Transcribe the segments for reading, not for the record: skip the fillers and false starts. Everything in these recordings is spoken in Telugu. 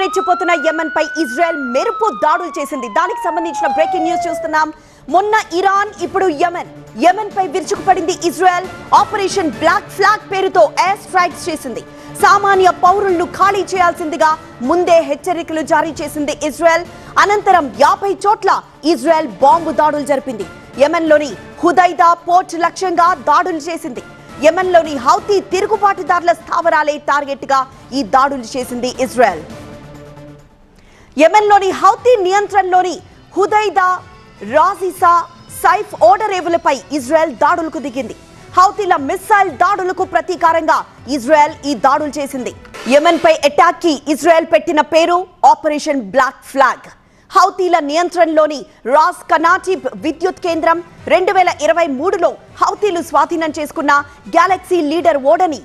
రెచ్చిపోతున్న యెమెన్ పై ఇజ్రాయెల్ మెరుపు దాడులు చేసింది. దానికి సంబంధించిన బ్రేకింగ్ న్యూస్ చూస్తున్నాం. మొన్న ఇరాన్, ఇప్పుడు యెమెన్ పై విరుచుకుపడింది ఇజ్రాయెల్. ఆపరేషన్ బ్లాక్ ఫ్లాగ్ పేరుతో ఎయిర్ స్ట్రైక్స్ చేసింది. సామాన్య పౌరులను ఖాళీ చేయాల్సిందిగా ముందే హెచ్చరికలు జారీ చేసింది ఇజ్రాయెల్. అనంతరం 50 చోట్ల ఇజ్రాయెల్ బాంబు దాడులు జరిపింది. యెమెన్లోని హుదైదా పోర్ట్ లక్ష్యంగా దాడులు చేసింది. యెమెన్లోని హౌతీ తిరుగుబాటుదారుల స్థావరాలే టార్గెట్ గా ఈ దాడులు చేసింది ఇజ్రాయెల్. యెమెన్లోని హౌతీ నియంత్రణలోని హుదైదా, రాజిసా, సైఫ్ ఓడరేవులపై ఇజ్రాయెల్ దాడులకు దిగింది. హౌతీల మిస్సైల్ దాడులకు ప్రతీకారంగా ఇజ్రాయెల్ ఈ దాడులు చేసింది. యెమెన్ పై అటాక్ కి ఇజ్రాయెల్ పెట్టిన పేరు ఆపరేషన్ బ్లాక్ ఫ్లాగ్. హౌతీల నియంత్రణలోని రాస్ కనాటిబ్ విద్యుత్ కేంద్రం 2023లో హౌతీలు స్వాధీనం చేసుకున్న గ్యాలక్సీ లీడర్ ఓడని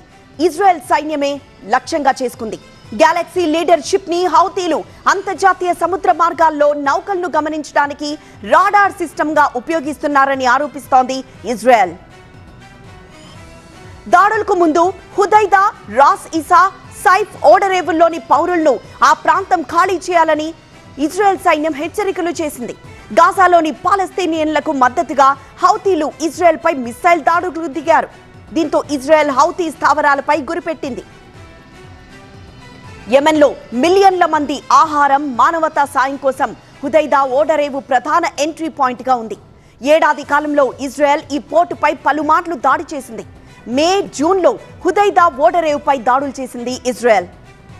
ఇజ్రాయెల్ సైన్యమే లక్ష్యంగా చేసుకుంది. గ్యాలక్సీ లీడర్ షిప్ ని హౌతీలు అంతర్జాతీయ సముద్ర మార్గాల్లో నౌకలను గమనించడానికి రాడార్ సిస్టమ్ గా ఉపయోగిస్తున్నారని ఆరోపిస్తోంది ఇజ్రాయెల్. దాడులకు ముందు హుదైదా, రాస్ ఇసా, సైఫ్ ఓడరేవుల్లోని పౌరులను ఆ ప్రాంతం ఖాళీ చేయాలని ఇజ్రాయెల్ సైన్యం హెచ్చరికలు చేసింది. గాజాలోని పాలస్తీనియన్లకు మద్దతుగా హౌతీలు ఇజ్రాయెల్ పై మిస్సైల్ దాడులకు దిగారు. దీంతో ఇజ్రాయెల్ హౌతీ స్థావరాలపై గురిపెట్టింది. యెమెన్లో మిలియన్ల మంది ఆహారం, మానవతా సాయం కోసం హుదైదా ఓడరేవు ప్రధాన ఎంట్రీ పాయింట్ గా ఉంది. ఏడాది కాలంలో ఇజ్రాయెల్ ఈ పోర్టుపై పలుమార్లు దాడి చేసింది. మే, జూన్లో హుదైదా ఓడరేవుపై దాడులు చేసింది ఇజ్రాయెల్.